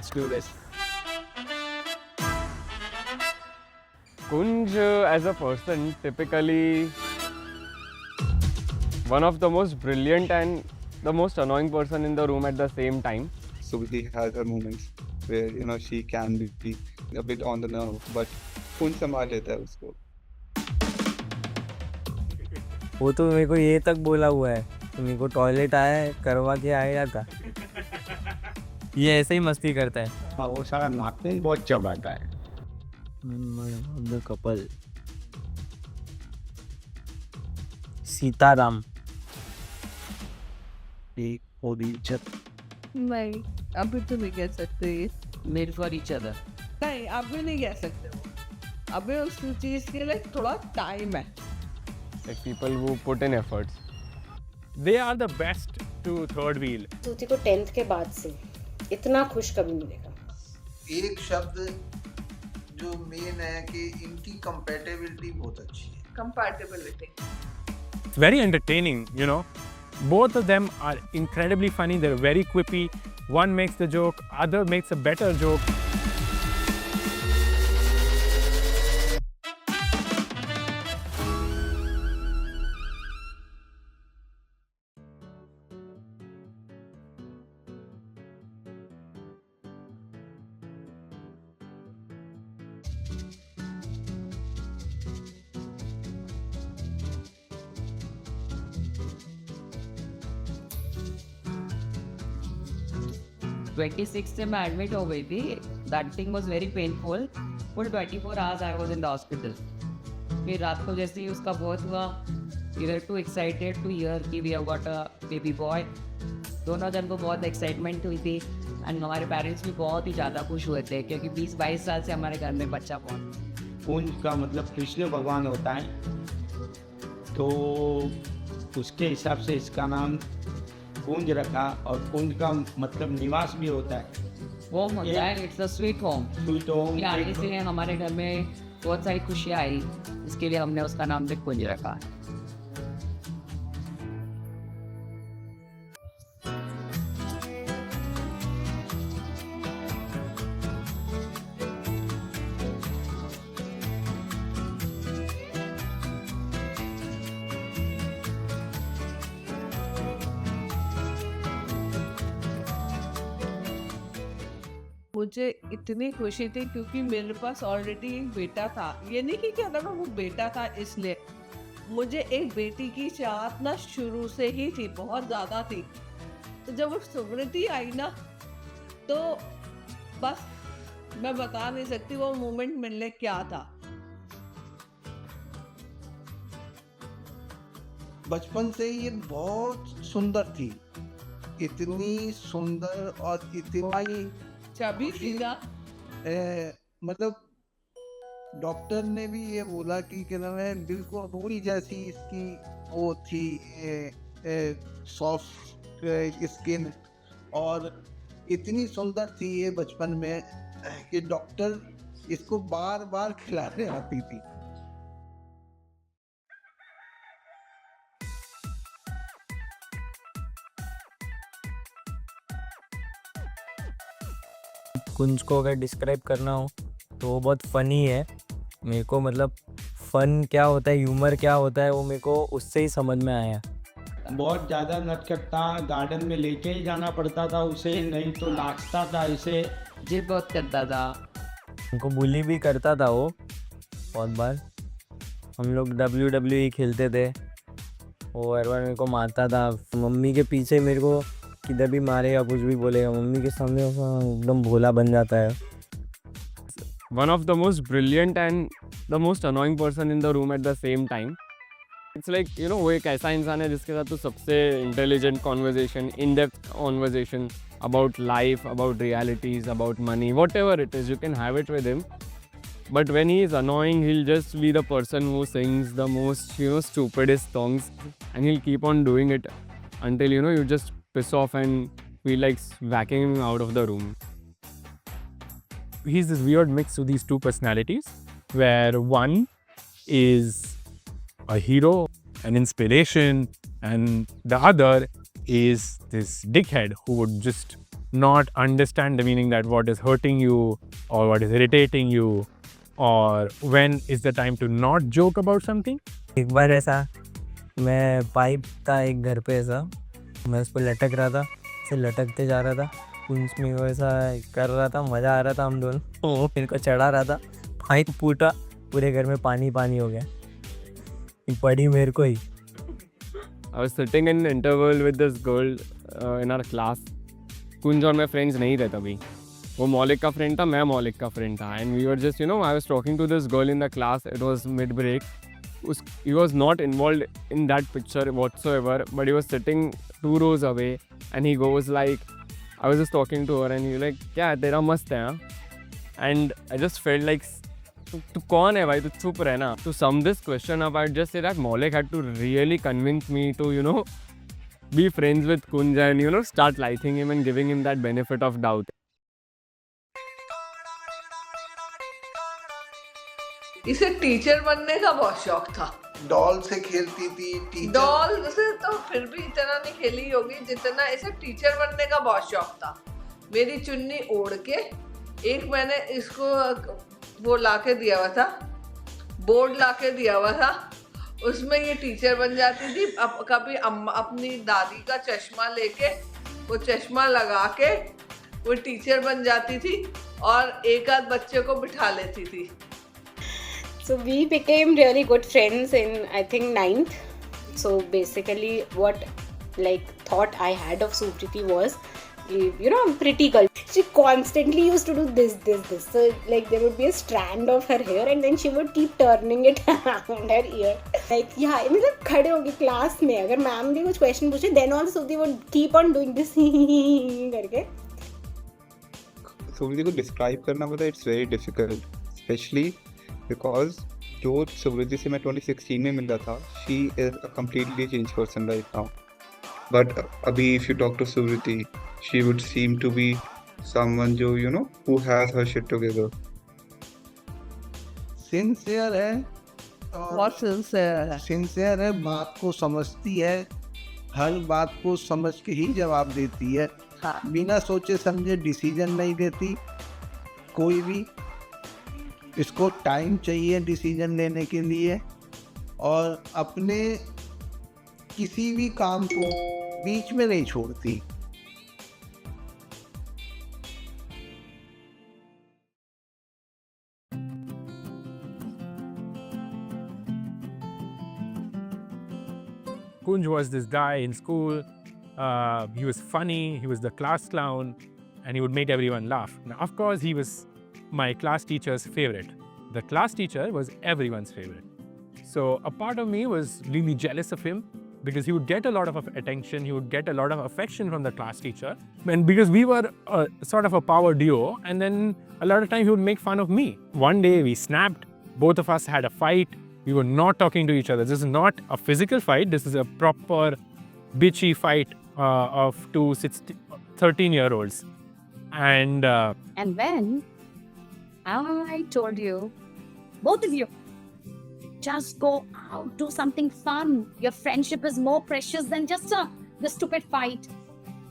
let's do this. Kunj, as a person, typically one of the most brilliant and the most annoying person in the room at the same time. So he has her moments where she can be a bit on the nerve, but कौन संभाल लेता है उसको? वो तो मेरे को ये तक बोला हुआ है तो मेरे को टॉयलेट आया है करवा के आया था। ये ऐसे ही मस्ती करता है। हाँ, वो सारा नाचते ही बहुत चबाता है। द कपल सीताराम एक होली इज्जत नहीं, अभी तो नहीं कह सकते ये। Made for each other. नहीं, अभी नहीं कह सकते वो। अभी उस चीज के लिए थोड़ा टाइम है। Like people who put in efforts. They are the best to third wheel. सूती को 10th के बाद से इतना खुश कभी मिलेगा। एक शब्द जो मेन है कि इनकी कंपैटिबिलिटी बहुत अच्छी है। Compatibility. It's very entertaining, you know. Both of them are incredibly funny. They're very quippy. One makes the joke, other makes a better joke. से मैं एडमिट हो गई थी। That thing was very painful. Full 24 hours I was in the hospital. फिर रात को जैसे ही उसका बहुत हुआ, we were too excited to hear कि we have got a baby boy. दोनों जन को बहुत एक्साइटमेंट हुई थी एंड हमारे पेरेंट्स भी बहुत ही ज़्यादा खुश हुए थे क्योंकि 20-22 साल से हमारे घर में बच्चा born। कुंज का मतलब कृष्ण भगवान होता है, तो उसके हिसाब से इसका नाम कुंज रखा। और कुंज का मतलब निवास भी होता है, होम होता है, it's a sweet home. Sweet home. ये आने से हमारे घर में बहुत सारी खुशियाँ आई, इसके लिए हमने उसका नाम भी कुंज रखा। मुझे इतनी खुशी थी क्योंकि मेरे पास ऑलरेडी एक बेटा था। ये नहीं कि क्या लगा वो बेटा था इसलिए, मुझे एक बेटी की चाहत ना शुरू से ही थी, बहुत ज़्यादा थी। तो जब वो सुकृति आई ना तो बस मैं बता नहीं सकती वो मोमेंट मिलने क्या था। बचपन से ये बहुत सुंदर थी, इतनी सुंदर और इतनी चाबी थी ना। मतलब डॉक्टर ने भी ये बोला कि क्या नाम है, बिल्कुल थोड़ी जैसी इसकी वो थी, सॉफ्ट स्किन, और इतनी सुंदर थी ये बचपन में कि डॉक्टर इसको बार बार खिलाने आती थी। कुंज को अगर डिस्क्राइब करना हो तो वो बहुत फ़नी है। मेरे को मतलब फ़न क्या होता है, ह्यूमर क्या होता है, वो मेरे को उससे ही समझ में आया। बहुत ज़्यादा नटखट्टा, गार्डन में लेके ही जाना पड़ता था उसे, नहीं तो नाचता था इसे। जिद बहुत करता था। उनको बुली भी करता था वो बहुत बार। हम लोग WWE खेलते थे, वो हर बार मेरे को मारता था। मम्मी के पीछे मेरे को किधर भी मारेगा, कुछ भी बोलेगा, मम्मी के सामने एकदम भोला बन जाता है। One of the most brilliant and the most annoying person in the room at the same time. It's like, वो एक ऐसा इंसान है जिसके साथ तो सबसे intelligent conversation, in-depth conversation about life, about realities, about money, whatever it is, you can have it with him. But when he is annoying, he'll just be the person who sings the most, stupidest songs, and he'll keep on doing it until, you just piss off and feel like whacking him out of the room. He's this weird mix of these two personalities, where one is a hero, an inspiration, and the other is this dickhead who would just not understand the meaning that what is hurting you or what is irritating you, or when is the time to not joke about something. एक बार ऐसा मैं pipe था एक घर पे ऐसा मैं उस पर लटक रहा था ऐसे लटकते जा रहा था कुंज में वो ऐसा कर रहा था मज़ा आ रहा था हम दोनों वो मेरे को चढ़ा रहा था पाइप फूटा पूरे घर में पानी पानी हो गया पड़ी मेरे को ही I was sitting in interval with this girl in our class. कुंज और मैं फ्रेंड्स नहीं थे तभी. वो मौलिक का फ्रेंड था, मैं मौलिक का फ्रेंड था. And we were just, I was talking to this girl in the class. It was mid-break. He was not involved in that picture whatsoever, but he was sitting 2 rows away. And he goes like, I was just talking to her and he was like, क्या तेरा मस्त है हाँ? And I just felt like, तू कौन है भाई, तू चुप रहना. To sum this question up, I'd just say that Maulik had to really convince me to, be friends with Kunj and, start liking him and giving him that benefit of doubt. इसे teacher बनने का बहुत शौक था. Doll से खेलती थी teacher. Doll से तो फिर भी इतना नहीं खेली होगी जितना इसे टीचर बनने का बहुत शौक था. मेरी चुन्नी ओढ़ के एक मैंने इसको वो लाके दिया हुआ था, बोर्ड लाके दिया हुआ था, उसमें ये टीचर बन जाती थी. कभी अपनी दादी का चश्मा लेके वो चश्मा लगा के वो टीचर बन जाती थी और एक आध बच्चे को बिठा लेती थी. So we became really good friends in I think 9th. So basically what thought I had of Sukriti was, I'm pretty girl. She constantly used to do this. So there would be a strand of her hair and then she would keep turning it around her ear. मतलब खड़े होगी class में अगर ma'am भी कुछ question पूछे then also Sukriti would keep on doing this करके. सुकृति को डिस्क्राइब करना पता it's very difficult, especially because जो सुकृति से मैं 2016 में मिल रहा था, she is a completely changed person right now. But अभी if you talk to Sukriti, she would seem to be someone जो who has her shit together. Sincere है. बहुत सिंसियर है. सिंसियर है, बात को समझती है, हर बात को समझ के ही जवाब देती है. हाँ. बिना सोचे समझे डिसीजन नहीं देती कोई भी. इसको टाइम चाहिए डिसीजन लेने के लिए और अपने किसी भी काम को बीच में नहीं छोड़ती. Kunj was this guy in school. He was funny, he was the class clown, and he would make everyone laugh. Now, of course, he was my class teacher's favorite. The class teacher was everyone's favorite. So a part of me was really jealous of him because he would get a lot of attention, he would get a lot of affection from the class teacher. And because we were sort of a power duo, and then a lot of times he would make fun of me. One day we snapped, both of us had a fight. We were not talking to each other. This is not a physical fight, this is a proper bitchy fight of two 13-year-olds. And when I told you, both of you, just go out, do something fun. Your friendship is more precious than just the stupid fight.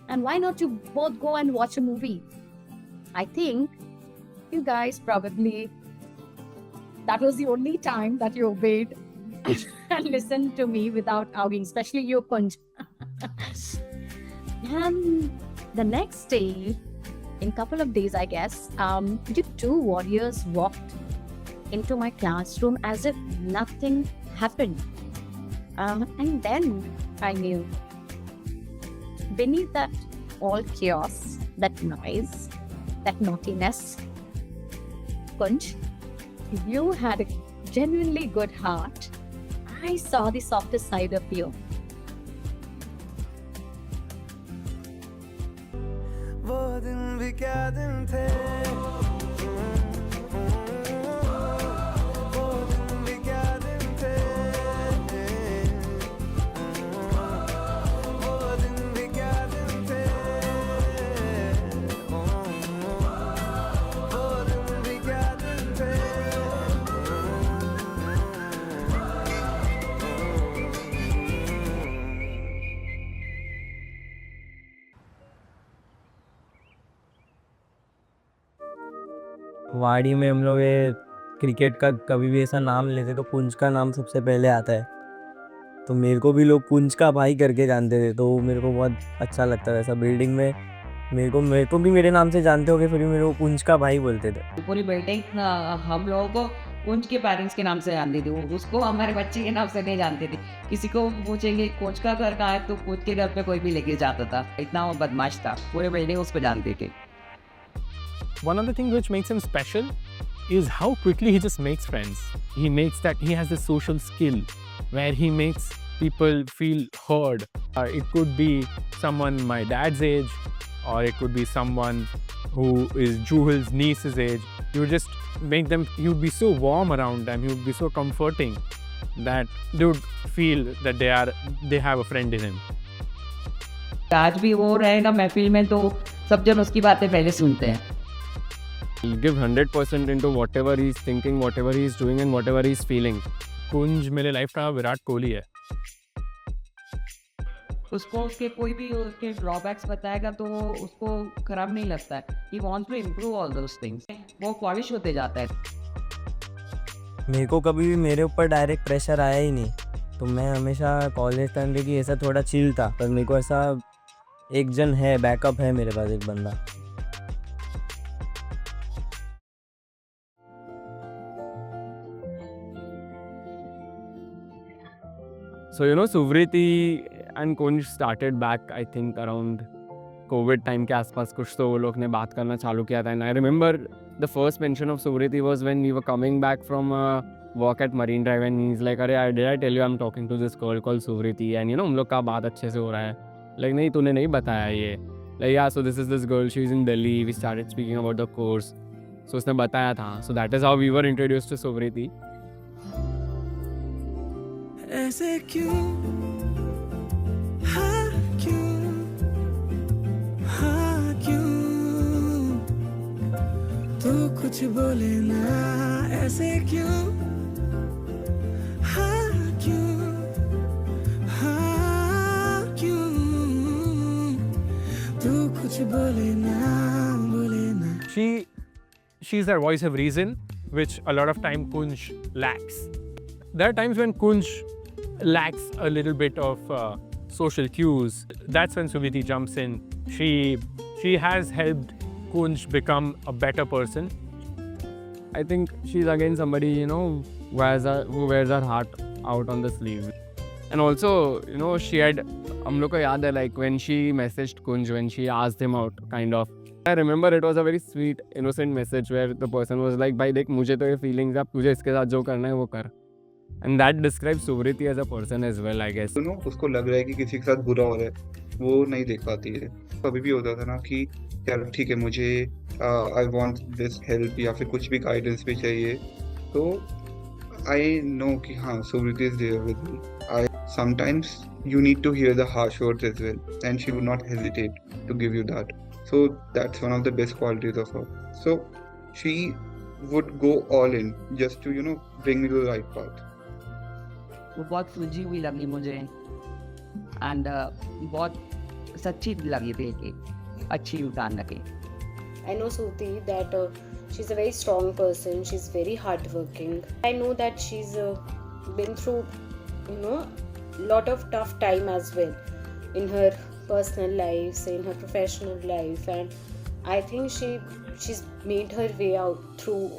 And why not you both go and watch a movie? I think you guys probably, that was the only time that you obeyed and listened to me without arguing, especially you, Kunj. And the next day, in a couple of days, I guess, you two warriors walked into my classroom as if nothing happened. And then I knew, beneath that all chaos, that noise, that naughtiness, Kunj, you had a genuinely good heart. I saw the softer side of you. वो दिन भी क्या दिन थे वाड़ी में हम लोग ये क्रिकेट का कभी भी ऐसा नाम लेते तो कुंज का नाम सबसे पहले आता है, तो मेरे को भी लोग कुंज का भाई करके जानते थे, तो वो मेरे को बहुत अच्छा लगता था। ऐसा बिल्डिंग में मेरे को भी मेरे नाम से जानते होगे, फिर भी मेरे को कुंज का भाई बोलते थे। पूरी बिल्डिंग हम लोगों को कुंज के पेरेंट्स के नाम से जानती थी, वो उसको हमारे बच्चे के नाम से नहीं जानते थे। किसी को पूछेंगे कुंज का घर कहाँ है, तो कुंज के घर पे कोई भी लेके जाता था, इतना वो बदमाश था, पूरे बिल्डिंग उसको जानते थे। One of the things which makes him special is how quickly he just makes friends. He has this social skill where he makes people feel heard. It could be someone my dad's age, or it could be someone who is Juhal's niece's age. You would just make them, you would be so warm around them, you would be so comforting that they would feel that they have a friend in him. आज भी वो रहेगा महफिल में तो सब जन उसकी बातें पहले सुनते हैं। He'll give 100% into whatever he's thinking, whatever he's doing and whatever he's feeling. कुंज मेरे लाइफ का विराट कोहली है। उसको उसके कोई भी उसके ड्रॉबैक्स बताएगा तो वो उसको खराब नहीं लगता है। He wants to improve all those things. वो पॉलिश होते जाता है। मेरे को कभी भी मेरे ऊपर डायरेक्ट प्रेशर आया ही नहीं, तो मैं हमेशा कॉलेज टाइम पे कि ऐसा थोड़ा चिल था, पर मेरे को ऐसा एक जन है, बैकअप है मेरे पास, एक बंदा। So, you know, Suvriti and Kunj started back, I think, around COVID time के आसपास कुछ तो वो लोग ने बात करना चालू किया था. And I remember the first mention of Suvriti was when we were coming back from a walk at Marine Drive and he's like, अरे did I tell you I'm talking to this girl called Suvriti? And you know, हम लोग का बात अच्छे से हो रहा है. Like, नहीं, तूने नहीं बताया ये. Like, yeah, so this is this girl, she's in Delhi. We started speaking about the course. So उसने बताया था. So that is how we were introduced to Suvriti. ऐसे क्यों हाँ क्यों हाँ क्यों तू कुछ बोले ना ऐसे क्यों हाँ क्यों हाँ क्यों तू कुछ बोले ना She's that voice of reason, which a lot of time Kunj lacks. There are times when Kunj lacks a little bit of social cues. That's when Suvriti jumps in. She has helped Kunj become a better person. I think she's again somebody, you know, who wears her heart out on the sleeve. And also, you know, she had, hum log ko yaad hai, like when she messaged Kunj, when she asked him out, kind of. I remember it was a very sweet, innocent message where the person was like, भाई देख मुझे तो ये feelings है, तुझे इसके साथ जो करना है वो कर. And that describes Suvriti as a person as well, I guess. You know, उसको लग रहा है कि किसी के साथ बुरा हो रहा है, वो नहीं देख पाती है. कभी भी होता था ना कि यार ठीक है मुझे I want this help या फिर कुछ भी guidance भी चाहिए, तो I know कि हाँ Suvriti is there with me. Sometimes you need to hear the harsh words as well, and she would not hesitate to give you that. So that's one of the best qualities of her. So she would go all in just to, you know, bring me to the right path. वो बहुत सुलझी हुई लगी मुझे and बहुत सच्ची लगी थी कि अच्छी इंसान लगी. I know Suti that she's a very strong person. She's very hardworking. I know that she's been through, you know, lot of tough time as well in her personal life, in her professional life, and I think she's made her way out through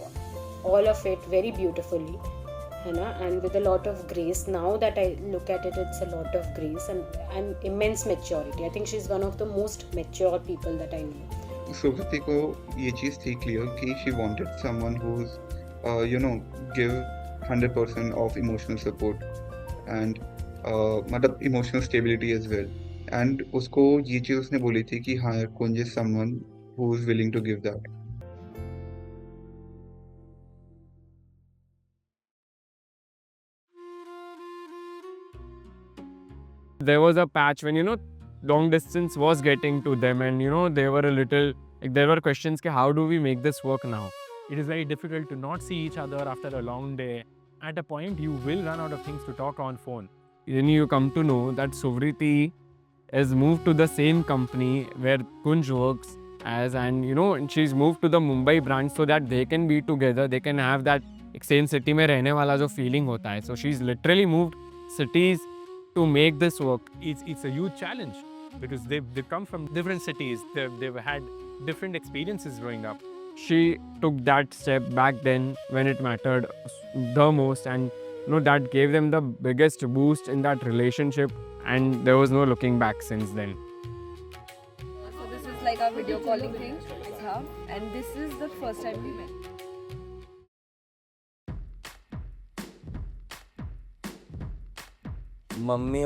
all of it very beautifully, you know, and with a lot of grace. Now that I look at it, it's a lot of grace and immense maturity. I think she's one of the most mature people that I know. Suvriti को ये चीज़ थी clear कि she wanted someone who's you know give 100% of emotional support and मतलब emotional stability as well. And उसको ये चीज़ उसने बोली थी कि हाँ Kunj is someone who's willing to give that. There was a patch when, you know, long distance was getting to them and, you know, they were a little, like there were questions कि how do we make this work now? It is very difficult to not see each other after a long day. At a point, you will run out of things to talk on phone. Then you come to know that Suvriti has moved to the same company where Kunj works as, and you know, she's moved to the Mumbai branch so that they can be together, they can have that same city में रहने वाला जो feeling होता है. So she's literally moved cities to make this work. It's a huge challenge because they've come from different cities. They've had different experiences growing up. She took that step back then when it mattered the most, and you know, that gave them the biggest boost in that relationship, and there was no looking back since then. So this is like our video calling thing, and this is the first time we met. Mummy